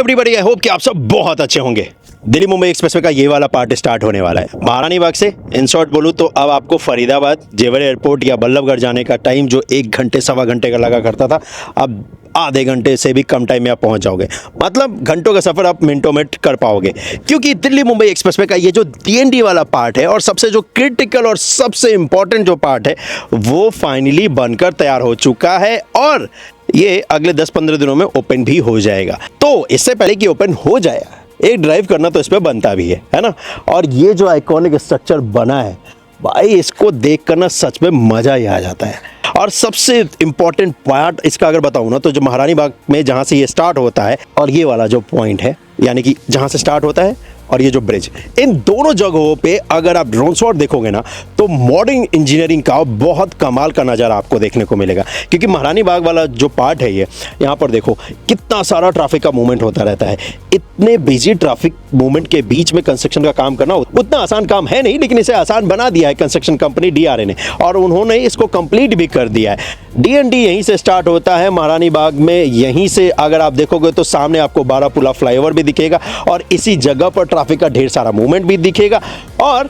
Everybody, I hope कि आप सब बहुत अच्छे होंगे। दिल्ली मुंबई एक्सप्रेसवे का ये वाला पार्ट स्टार्ट होने वाला है महारानी बाग से। इन शॉर्ट बोलूँ तो अब आपको फरीदाबाद, जेवर एयरपोर्ट या बल्लभगढ़ जाने का टाइम जो 1 घंटे सवा घंटे का लगा करता था, अब आधे घंटे से भी कम टाइम में आप पहुंच जाओगे। मतलब घंटों का सफ़र आप मिनटों में कर पाओगे, क्योंकि दिल्ली मुंबई एक्सप्रेसवे का ये जो DND वाला पार्ट है और सबसे जो क्रिटिकल और सबसे इम्पॉर्टेंट जो पार्ट है वो फाइनली बनकर तैयार हो चुका है और ये अगले 10-15 दिनों में ओपन भी हो जाएगा। तो इससे पहले कि ओपन हो जाए, एक ड्राइव करना तो इस पर बनता भी है ना। और ये जो आइकॉनिक स्ट्रक्चर बना है भाई, इसको देख कर ना सच में मज़ा ही आ जाता है। और सबसे इम्पॉर्टेंट पार्ट इसका अगर बताऊँ ना, तो जो महारानी बाग में जहाँ से ये स्टार्ट होता है और ये वाला जो पॉइंट है, यानी कि जहाँ से स्टार्ट होता है और ये जो ब्रिज, इन दोनों जगहों पे अगर आप ड्रोन शॉट देखोगे ना तो मॉडर्न इंजीनियरिंग का बहुत कमाल का नज़ारा आपको देखने को मिलेगा। क्योंकि महारानी बाग वाला जो पार्ट है ये, यहाँ पर देखो कितना सारा ट्रैफिक का मूवमेंट होता रहता है। इतने बिजी ट्रैफिक मूवमेंट के बीच में कंस्ट्रक्शन का काम करना उतना आसान काम है नहीं, लेकिन इसे आसान बना दिया है कंस्ट्रक्शन कंपनी DRA ने, और उन्होंने इसको कंप्लीट भी कर दिया है। DND यहीं से स्टार्ट होता है महारानी बाग में। यहीं से अगर आप देखोगे तो सामने आपको बारापुला फ्लाईओवर भी दिखेगा और इसी जगह पर ट्रैफिक का ढेर सारा मूवमेंट भी दिखेगा और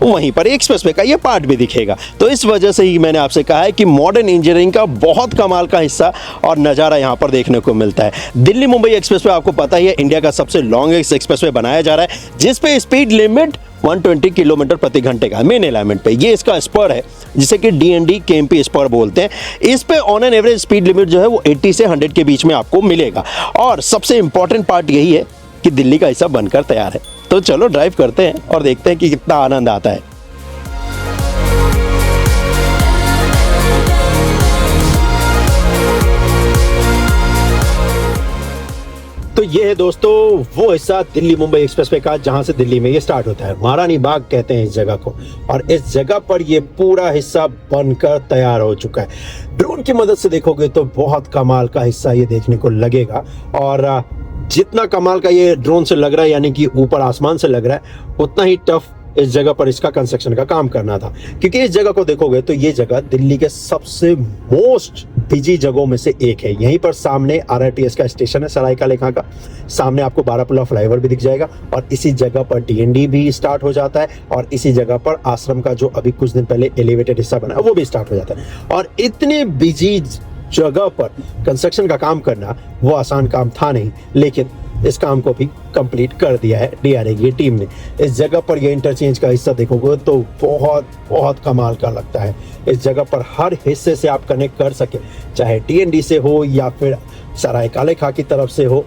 वहीं पर एक्सप्रेसवे का ये पार्ट भी दिखेगा। तो इस वजह से ही मैंने आपसे कहा है कि मॉडर्न इंजीनियरिंग का बहुत कमाल का हिस्सा और नज़ारा यहाँ पर देखने को मिलता है। दिल्ली मुंबई एक्सप्रेसवे आपको पता ही है, इंडिया का सबसे लॉन्गेस्ट एक्सप्रेसवे बनाया जा रहा है, जिस पे स्पीड लिमिट 120 किलोमीटर प्रति घंटे का मेन एलाइनमेंट पे। ये इसका स्पर है जिसे कि DND KMP स्पर बोलते हैं। इस पे on an average speed limit जो है वो 80 से 100 के बीच में आपको मिलेगा। और सबसे इंपॉर्टेंट पार्ट यही है कि दिल्ली का हिस्सा बनकर तैयार है। तो चलो ड्राइव करते हैं और देखते हैं कि कितना आनंद आता है। तो ये है दोस्तों वो हिस्सा दिल्ली मुंबई एक्सप्रेसवे का जहां से दिल्ली में ये स्टार्ट होता है। महारानी बाग कहते हैं इस जगह को, और इस जगह पर ये पूरा हिस्सा बनकर तैयार हो चुका है। ड्रोन की मदद से देखोगे तो बहुत कमाल का हिस्सा ये देखने को लगेगा। और जितना कमाल का ये ड्रोन से लग रहा है, यानी कि ऊपर आसमान से लग रहा है, उतना ही टफ इस जगह पर इसका कंस्ट्रक्शन का काम करना था। क्योंकि इस जगह को देखोगे तो ये जगह दिल्ली के सबसे मोस्ट बिजी जगहों में से एक है। यहीं पर सामने RRTS का स्टेशन है सराय का लेखा का, सामने आपको बारापुला फ्लाईओवर भी दिख जाएगा और इसी जगह पर DND भी स्टार्ट हो जाता है और इसी जगह पर आश्रम का जो अभी कुछ दिन पहले एलिवेटेड हिस्सा बना वो भी स्टार्ट हो जाता है। और इतने बिजी जगह पर कंस्ट्रक्शन का काम करना वो आसान काम था नहीं, लेकिन इस काम को भी कंप्लीट कर दिया है DRA की टीम ने। इस जगह पर ये इंटरचेंज का हिस्सा देखोगे तो बहुत बहुत कमाल का लगता है। इस जगह पर हर हिस्से से आप कनेक्ट कर सके, चाहे DND से हो या फिर सराय काले खां की तरफ से हो,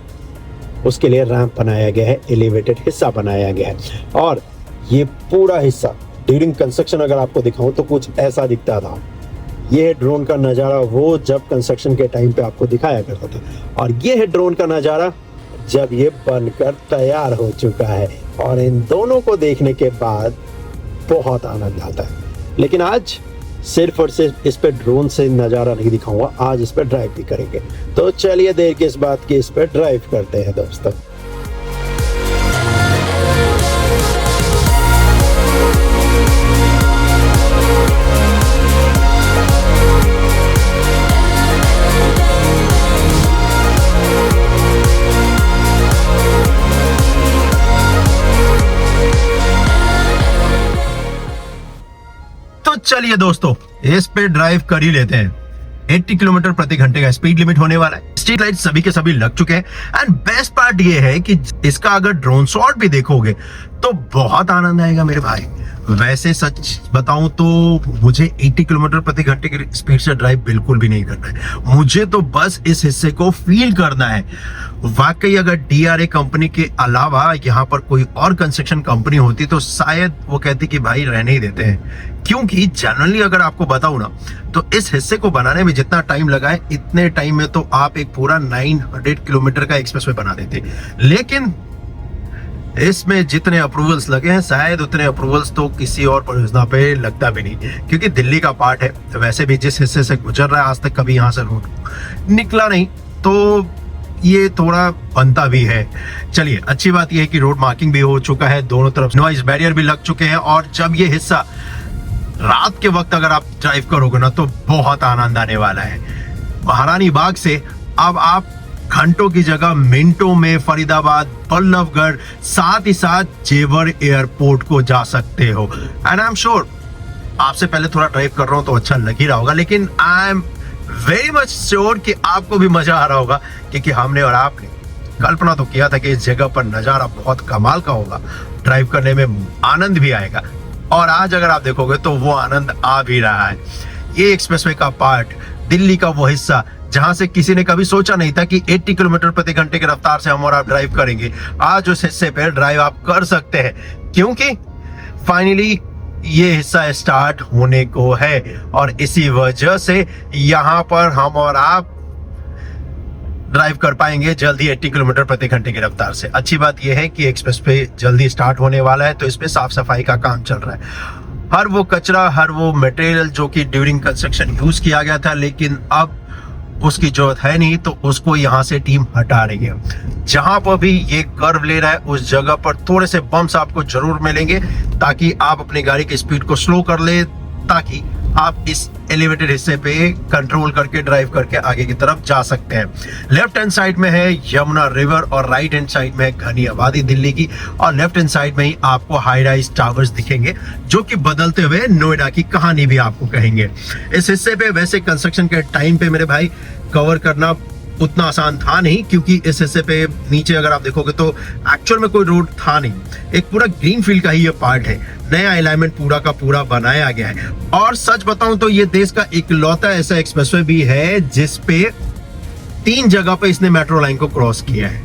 उसके लिए रैंप बनाया गया है, एलिवेटेड हिस्सा बनाया गया है। और ये पूरा हिस्सा ड्यूरिंग कंस्ट्रक्शन अगर आपको दिखाऊं तो कुछ ऐसा दिखता था। ये है ड्रोन का नज़ारा वो जब कंस्ट्रक्शन के टाइम पे आपको दिखाया करता था, और ये है ड्रोन का नज़ारा जब ये बनकर तैयार हो चुका है। और इन दोनों को देखने के बाद बहुत आनंद आता है। लेकिन आज सिर्फ और सिर्फ इस पे ड्रोन से नज़ारा नहीं दिखाऊंगा, आज इस पे ड्राइव भी करेंगे। तो चलिए देर किस बात की, इस पे ड्राइव करते हैं दोस्तों। चलिए दोस्तों इस पे ड्राइव कर ही लेते हैं। 80 किलोमीटर प्रति घंटे का स्पीड लिमिट होने वाला है। स्ट्रीट लाइट सभी के सभी लग चुके हैं एंड बेस्ट पार्ट ये है कि इसका अगर ड्रोन शॉट भी देखोगे तो बहुत आनंद आएगा मेरे भाई। वैसे सच बताऊं तो मुझे 80 किलोमीटर प्रति घंटे की स्पीड से ड्राइव बिल्कुल भी नहीं करना है। मुझे तो बस इस हिस्से को फील करना है। वाकई अगर DRA कंपनी के अलावा यहाँ पर कोई और कंस्ट्रक्शन कंपनी होती तो शायद वो कहती कि भाई रहने ही देते हैं। क्योंकि जनरली अगर आपको बताऊं ना तो इस हिस्से को बनाने में जितना टाइम लगा है, इतने टाइम में तो आप एक पूरा 900 किलोमीटर का एक्सप्रेसवे बना देते। लेकिन इसमें जितने अप्रूवल्स लगे हैं शायद उतने अप्रूवल्स तो किसी और परियोजना पे लगता भी नहीं, क्योंकि दिल्ली का पार्ट है। वैसे भी जिस हिस्से से गुजर रहा है आज तक कभी यहाँ से रोड निकला नहीं, तो ये थोड़ा बनता भी है। चलिए अच्छी बात यह है कि रोड मार्किंग भी हो चुका है, दोनों तरफ नॉइज बैरियर भी लग चुके हैं। और जब ये हिस्सा रात के वक्त अगर आप ड्राइव करोगे ना तो बहुत आनंद आने वाला है। महारानी बाग से अब आप घंटों की जगह मिनटों में फरीदाबाद, बल्लभगढ़, साथ ही साथ जेवर एयरपोर्ट को जा सकते हो। एंड आई एम श्योर आपसे पहले थोड़ा ड्राइव कर रहा हूं तो अच्छा लग ही रहा होगा, लेकिन I am very much sure कि आपको भी मजा आ रहा होगा, क्योंकि हमने और आपने कल्पना तो किया था कि इस जगह पर नजारा बहुत कमाल का होगा, ड्राइव करने में आनंद भी आएगा, और आज अगर आप देखोगे तो वो आनंद आ भी रहा है। ये एक्सप्रेसवे का पार्ट, दिल्ली का वो हिस्सा जहां से किसी ने कभी सोचा नहीं था कि 80 किलोमीटर प्रति घंटे की रफ्तार से हम और आप ड्राइव करेंगे, आज उस हिस्से पे ड्राइव आप कर सकते हैं, क्योंकि फाइनली ये हिस्सा स्टार्ट होने को है। और इसी वजह से यहां पर हम और आप ड्राइव कर पाएंगे जल्दी 80 किलोमीटर प्रति घंटे की रफ्तार से। अच्छी बात यह है कि एक्सप्रेस पे जल्दी स्टार्ट होने वाला है, तो इस पे साफ सफाई का काम चल रहा है। हर वो कचरा, हर वो मटेरियल जो कि ड्यूरिंग कंस्ट्रक्शन यूज किया गया था, लेकिन अब उसकी जरूरत है नहीं, तो उसको यहाँ से टीम हटा रही है। जहां पर भी ये कर्व ले रहा है उस जगह पर थोड़े से बम्प्स आपको जरूर मिलेंगे, ताकि आप अपनी गाड़ी की स्पीड को स्लो कर ले, ताकि आप इस एलिवेटेड हिस्से पे कंट्रोल करके ड्राइव करके आगे की तरफ जा सकते हैं। लेफ्ट हैंड साइड में है यमुना रिवर और राइट हैंड साइड में है घनी आबादी दिल्ली की, और लेफ्ट हैंड साइड में ही आपको हाई राइज टावर्स दिखेंगे, जो कि बदलते हुए नोएडा की कहानी भी आपको कहेंगे। इस हिस्से पे वैसे कंस्ट्रक्शन के टाइम पे मेरे भाई कवर करना उतना आसान था नहीं, क्योंकि इस हिस्से पे नीचे अगर आप देखोगे तो एक्चुअल में कोई रोड था नहीं, एक पूरा ग्रीन फील्ड का ही ये पार्ट है। नया अलाइनमेंट पूरा का पूरा बनाया गया है, और सच बताऊं तो ये देश का इकलौता ऐसा एक्सप्रेसवे भी है जिस पे 3 जगह पे इसने मेट्रो लाइन को क्रॉस किया है,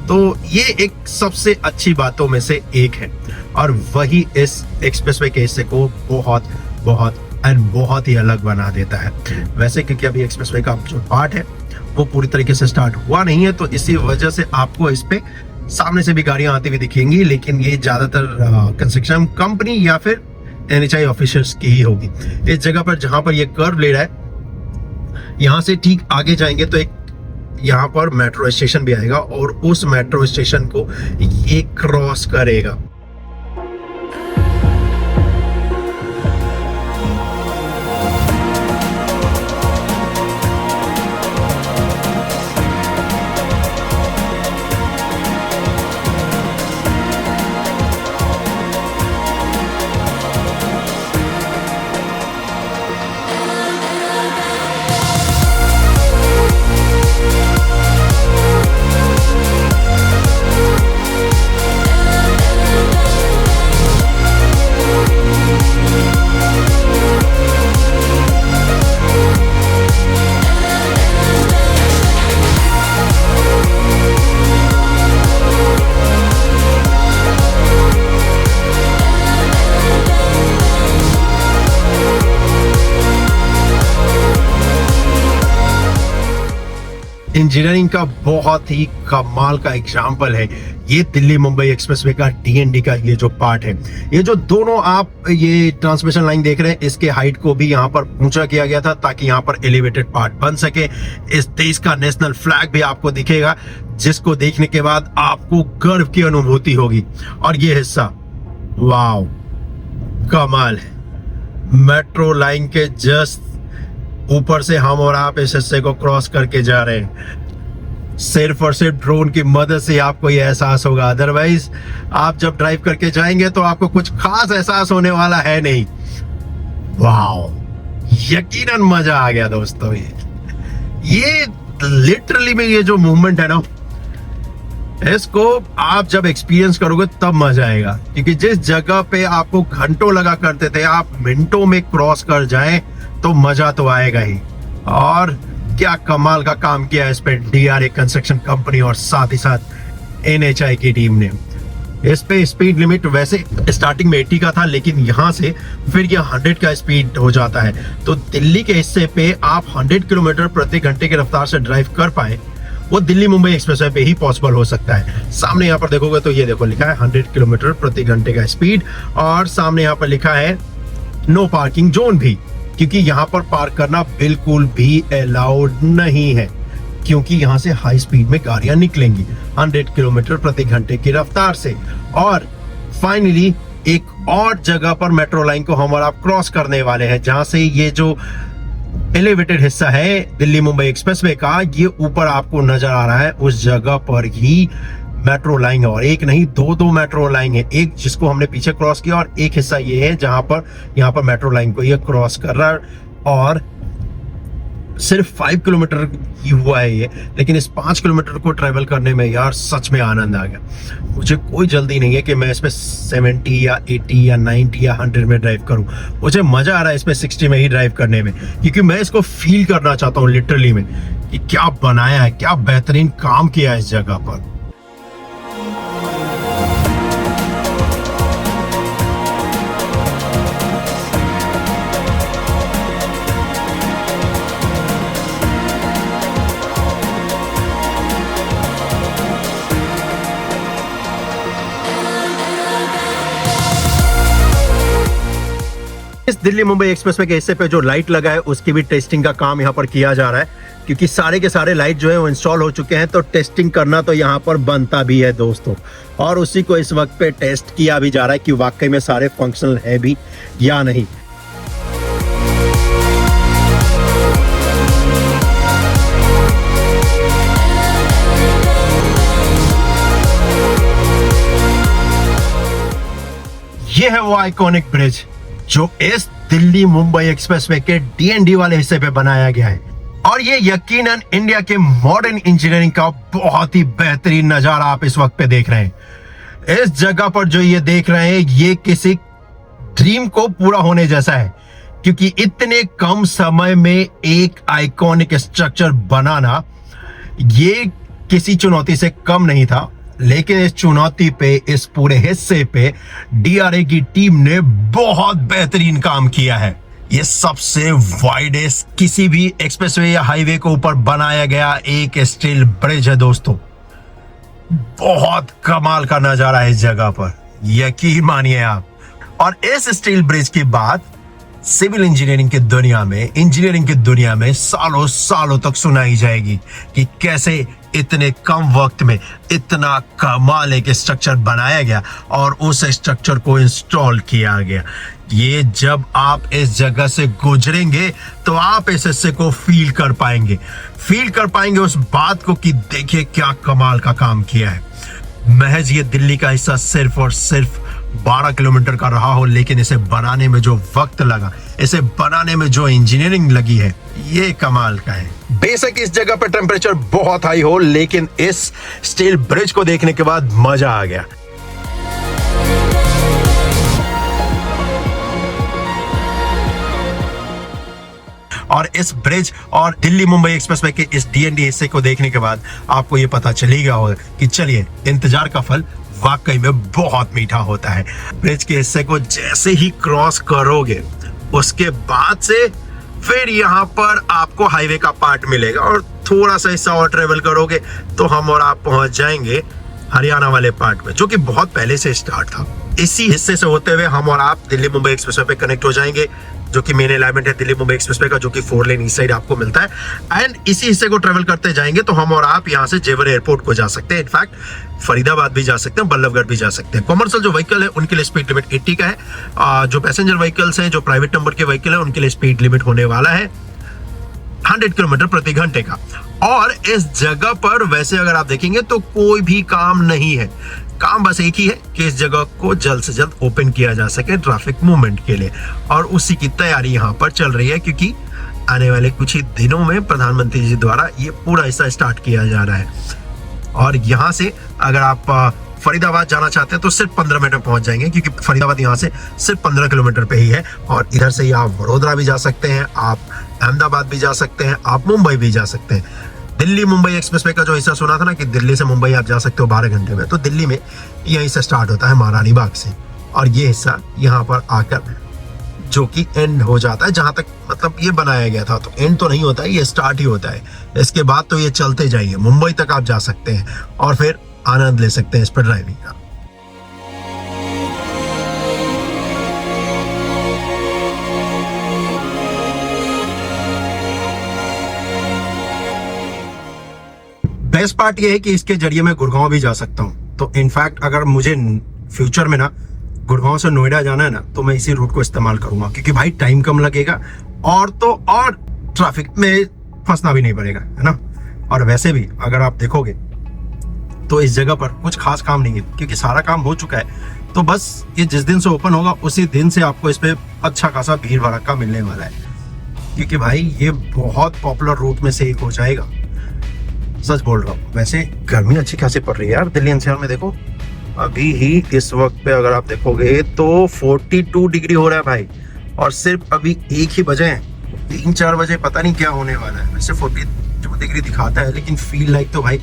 तो ये एक सबसे अच्छी बातों में से एक है, और वही इस एक्सप्रेसवे के हिस्से को बहुत बहुत एंड बहुत ही अलग बना देता है। वैसे क्योंकि अभी एक्सप्रेसवे का जो पार्ट है वो पूरी तरीके से स्टार्ट हुआ नहीं है, तो इसी वजह से आपको इस पे सामने से भी गाड़ियां आती हुई दिखेंगी, लेकिन ये ज्यादातर कंस्ट्रक्शन कंपनी या फिर NHAI ऑफिसर्स की ही होगी। इस जगह पर जहां पर ये कर्व ले रहा है, यहां से ठीक आगे जाएंगे तो एक यहाँ पर मेट्रो स्टेशन भी आएगा, और उस मेट्रो स्टेशन को ये क्रॉस करेगा। इंजीनियरिंग का बहुत ही कमाल का एग्जाम्पल है ये दिल्ली मुंबई एक्सप्रेसवे का DND का ये जो पार्ट है। ये जो दोनों आप ये ट्रांसमिशन लाइन देख रहे हैं, इसके हाइट को भी यहाँ पर ऊंचा किया गया था ताकि यहाँ पर एलिवेटेड पार्ट बन सके। इस देश का नेशनल फ्लैग भी आपको दिखेगा, जिसको देखने के बाद आपको गर्व की अनुभूति होगी। और ये हिस्सा वाव कमाल है, मेट्रो लाइन के जस्ट ऊपर से हम और आप इस हिस्से को क्रॉस करके जा रहे हैं। सिर्फ और सिर्फ ड्रोन की मदद से आपको यह एहसास होगा, अदरवाइज आप जब ड्राइव करके जाएंगे तो आपको कुछ खास एहसास होने वाला है नहीं। वाओ, यकीनन मजा आ गया दोस्तों। ये लिटरली में ये जो मूवमेंट है ना, इसको आप जब एक्सपीरियंस करोगे तब मजा आएगा, क्योंकि जिस जगह पे आपको घंटों लगा करते थे, आप मिनटों में क्रॉस कर जाएं तो मजा तो आएगा ही। और क्या कमाल का काम किया इस पे DRA कंस्ट्रक्शन कंपनी और साथ ही साथ NHAI की टीम ने। इस पे स्पीड लिमिट वैसे स्टार्टिंग में 80 का था, लेकिन यहाँ से फिर ये 100 का स्पीड हो जाता है। तो दिल्ली के हिस्से पे आप 100 किलोमीटर प्रति घंटे की रफ्तार से ड्राइव कर पाए, वो दिल्ली मुंबई एक्सप्रेसवे पे ही पॉसिबल हो सकता है। सामने यहाँ पर देखोगे तो ये देखो लिखा है 100 किलोमीटर प्रति घंटे का स्पीड, और सामने यहाँ पर लिखा है नो पार्किंग जोन भी, क्योंकि यहाँ पर पार्क करना बिल्कुल भी अलाउड नहीं है, क्योंकि यहाँ से हाई स्पीड में गाड़ियां निकलेंगी 100 किलोमीटर प्रति घंटे की रफ्तार से। और फाइनली एक और जगह पर मेट्रो लाइन को हम और आप क्रॉस करने वाले हैं, जहां से ये जो एलिवेटेड हिस्सा है दिल्ली मुंबई एक्सप्रेसवे का। ये ऊपर आपको नजर आ रहा है, उस जगह पर ही मेट्रो लाइन है, और एक नहीं दो मेट्रो लाइन है, एक जिसको हमने पीछे क्रॉस किया और एक हिस्सा ये है जहां पर यहाँ पर मेट्रो लाइन को ये क्रॉस कर रहा है। और सिर्फ 5 किलोमीटर ही हुआ है ये, लेकिन इस 5 किलोमीटर को ट्रेवल करने में यार सच में आनंद आ गया। मुझे कोई जल्दी नहीं है कि मैं इसमें 70 या 80 या 90 या 100 में ड्राइव करूं। मुझे मजा आ रहा है इसमें 60 में ही ड्राइव करने में, क्योंकि मैं इसको फील करना चाहता हूं लिटरली में कि क्या बनाया है, क्या बेहतरीन काम किया है इस जगह पर। इस दिल्ली मुंबई एक्सप्रेसवे के हिस्से पे जो लाइट लगा है उसकी भी टेस्टिंग का काम यहाँ पर किया जा रहा है, क्योंकि सारे के सारे लाइट जो है वो इंस्टॉल हो चुके हैं, तो टेस्टिंग करना तो यहाँ पर बनता भी है दोस्तों। और उसी को इस वक्त पे टेस्ट किया भी जा रहा है कि वाकई में सारे फंक्शनल है भी या नहीं। ये है वो आइकॉनिक ब्रिज जो इस दिल्ली मुंबई एक्सप्रेसवे के डीएनडी वाले हिस्से पे बनाया गया है, और ये यकीनन इंडिया के मॉडर्न इंजीनियरिंग का बहुत ही बेहतरीन नजारा आप इस वक्त पे देख रहे हैं। इस जगह पर जो ये देख रहे हैं ये किसी ड्रीम को पूरा होने जैसा है, क्योंकि इतने कम समय में एक आइकॉनिक स्ट्रक्चर बनाना ये किसी चुनौती से कम नहीं था। लेकिन इस चुनौती पे, इस पूरे हिस्से पे डीआरए की टीम ने बहुत बेहतरीन काम किया है। ये सबसे वाइडेस्ट किसी भी एक्सप्रेसवे या हाईवे के ऊपर बनाया गया एक स्टील ब्रिज है दोस्तों। बहुत कमाल का नजारा है इस जगह पर, यकीन मानिए आप। और इस स्टील ब्रिज की बात सिविल इंजीनियरिंग की दुनिया में सालों सालों तक सुनाई जाएगी कि कैसे इतने कम वक्त में इतना कमाल एक स्ट्रक्चर बनाया गया और उस स्ट्रक्चर को इंस्टॉल किया गया। ये जब आप इस जगह से गुजरेंगे तो आप इस हिस्से को फील कर पाएंगे उस बात को कि देखिए क्या कमाल का काम किया है। महज ये दिल्ली का हिस्सा सिर्फ और सिर्फ 12 किलोमीटर का रहा हो, लेकिन इसे बनाने में जो वक्त लगा, इसे बनाने में जो इंजीनियरिंग लगी है, ये कमाल का है। बेशक इस जगह पर टेम्परेचर बहुत हाई हो, लेकिन इस स्टील ब्रिज को देखने के बाद मजा आ गया। और इस ब्रिज और दिल्ली मुंबई एक्सप्रेसवे के इस डीएनडी हिस्से को देखने के बाद आपको ये पता चली गया होगा कि चलिए, इंतजार का फल वाकई में बहुत मीठा होता है। ब्रिज के हिस्से को जैसे ही क्रॉस करोगे उसके बाद से फिर यहाँ पर आपको हाईवे का पार्ट मिलेगा, और थोड़ा सा हिस्सा और ट्रेवल करोगे तो हम और आप पहुंच जाएंगे हरियाणा वाले पार्ट में, जो कि बहुत पहले से स्टार्ट था। इसी हिस्से से होते हुए हम और आप दिल्ली मुंबई एक्सप्रेसवे पे कनेक्ट हो जाएंगे, जो कि मेन एलाइनमेंट है दिल्ली मुंबई एक्सप्रेसवे का, जो कि 4 लेन इस साइड आपको मिलता है। एंड इसी हिस्से को ट्रेवल करते जाएंगे तो हम और आप यहाँ से जेवर एयरपोर्ट को जा सकते हैं। इनफैक्ट फरीदाबाद भी जा सकते हैं, बल्लभगढ़ भी जा सकते हैं। कॉमर्शियल जो व्हीकल है उनके लिए स्पीड लिमिट 80 का है। जो पैसेंजर व्हीकल्स हैं, जो प्राइवेट नंबर के व्हीकल है, उनके लिए स्पीड लिमिट होने वाला है 100 किलोमीटर प्रति घंटे का। और इस जगह पर वैसे अगर आप देखेंगे तो कोई भी काम नहीं है, काम बस एक ही है कि इस जगह को जल्द से जल्द ओपन किया जा सके ट्रैफिक मूवमेंट के लिए, और उसी की तैयारी यहाँ पर चल रही है, क्योंकि आने वाले कुछ ही दिनों में प्रधानमंत्री जी द्वारा ये पूरा हिस्सा स्टार्ट किया जा रहा है। और यहाँ से अगर आप फरीदाबाद जाना चाहते हैं तो सिर्फ 15 मिनट में पहुंच जाएंगे, क्योंकि फरीदाबाद यहाँ से सिर्फ 15 किलोमीटर पे ही है। और इधर से ही आप वडोदरा भी जा सकते हैं, आप अहमदाबाद भी जा सकते हैं, आप मुंबई भी जा सकते हैं। दिल्ली मुंबई एक्सप्रेसवे का जो हिस्सा सुना था ना कि दिल्ली से मुंबई आप जा सकते हो 12 घंटे में, तो दिल्ली में यहीं से स्टार्ट होता है महारानी बाग से, और ये हिस्सा यहाँ पर आकर जो कि एंड हो जाता है, जहां तक मतलब ये बनाया गया था। तो एंड तो नहीं होता है, ये स्टार्ट ही होता है। इसके बाद तो ये चलते जाएंगे, मुंबई तक आप जा सकते हैं और फिर आनंद ले सकते हैं इस पर ड्राइविंग का। बेस्ट पार्ट ये है कि इसके जरिए मैं गुड़गांव भी जा सकता हूँ। तो इनफैक्ट अगर मुझे फ्यूचर में ना गुड़गांव से नोएडा जाना है ना, तो मैं इसी रूट को इस्तेमाल करूंगा, क्योंकि भाई टाइम कम लगेगा और तो और ट्रैफिक में फंसना भी नहीं पड़ेगा, है ना। और वैसे भी अगर आप देखोगे तो इस जगह पर कुछ खास काम नहीं है, क्योंकि सारा काम हो चुका है। तो बस ये जिस दिन से ओपन होगा उसी दिन से आपको इस पे अच्छा खासा भीड़ भड़का मिलने वाला है, क्योंकि भाई ये बहुत पॉपुलर रूट में से एक हो जाएगा। सच बोल रहा हूँ। वैसे गर्मी अच्छी खासी पड़ रही है यार दिल्ली एनसीआर में। देखो अभी ही इस वक्त पे अगर आप देखोगे तो 42 डिग्री हो रहा है भाई, और सिर्फ अभी 1 ही बजे हैं। 3-4 बजे पता नहीं क्या होने वाला है। वैसे 42 डिग्री दिखाता है, लेकिन फील लाइक तो भाई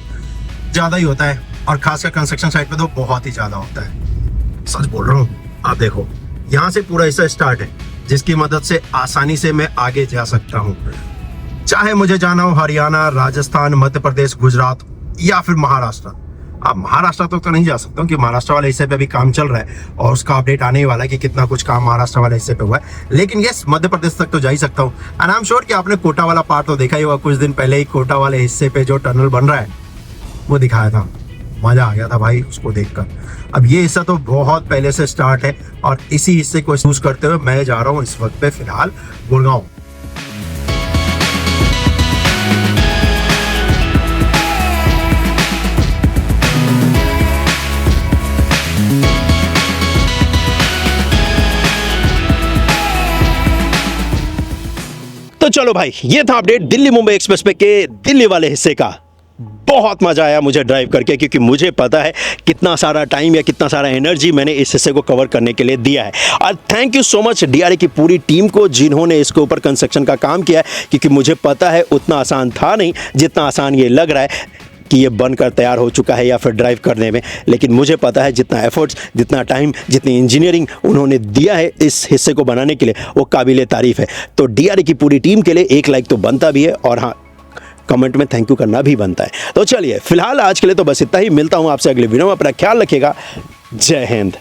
ज़्यादा ही होता है, और खासकर कंस्ट्रक्शन साइट पे तो बहुत ही ज़्यादा होता है। सच बोल रहा हूँ। आप देखो यहाँ से पूरा हिस्सा स्टार्ट है, जिसकी मदद से आसानी से मैं आगे जा सकता हूँ, चाहे मुझे जाना हो हरियाणा, राजस्थान, मध्य प्रदेश, गुजरात या फिर महाराष्ट्र। अब महाराष्ट्र तक तो नहीं जा सकता हूँ, कि महाराष्ट्र वाले हिस्से पे अभी काम चल रहा है और उसका अपडेट आने ही वाला है कि कितना कुछ काम महाराष्ट्र वाले हिस्से पे हुआ है। लेकिन यस, मध्य प्रदेश तक तो जा ही सकता हूँ। एंड आई एम श्योर कि आपने कोटा वाला पार्ट तो देखा ही होगा। कुछ दिन पहले ही कोटा वाले हिस्से पे जो टनल बन रहा है वो दिखाया था, मजा आ गया था भाई उसको देखकर। अब ये हिस्सा तो बहुत पहले से स्टार्ट है, और इसी हिस्से को यूज करते हुए मैं जा रहा हूँ इस वक्त पे फिलहाल गुड़गांव। तो चलो भाई, ये था अपडेट दिल्ली मुंबई एक्सप्रेसवे के दिल्ली वाले हिस्से का। बहुत मजा आया मुझे ड्राइव करके, क्योंकि मुझे पता है कितना सारा टाइम या कितना सारा एनर्जी मैंने इस हिस्से को कवर करने के लिए दिया है। और thank you so much DRA की पूरी टीम को, जिन्होंने इसके ऊपर कंस्ट्रक्शन का काम किया है, क्योंकि मुझे पता है उतना आसान था नहीं जितना आसान ये लग रहा है कि ये बनकर तैयार हो चुका है या फिर ड्राइव करने में। लेकिन मुझे पता है जितना एफर्ट्स, जितना टाइम, जितनी इंजीनियरिंग उन्होंने दिया है इस हिस्से को बनाने के लिए, वो काबिले तारीफ़ है। तो डीआरए की पूरी टीम के लिए एक लाइक तो बनता भी है, और हाँ, कमेंट में थैंक यू करना भी बनता है। तो चलिए फिलहाल आज के लिए तो बस इतना ही। मिलता हूँ आपसे अगले वीडियो में। अपना ख्याल रखिएगा। जय हिंद।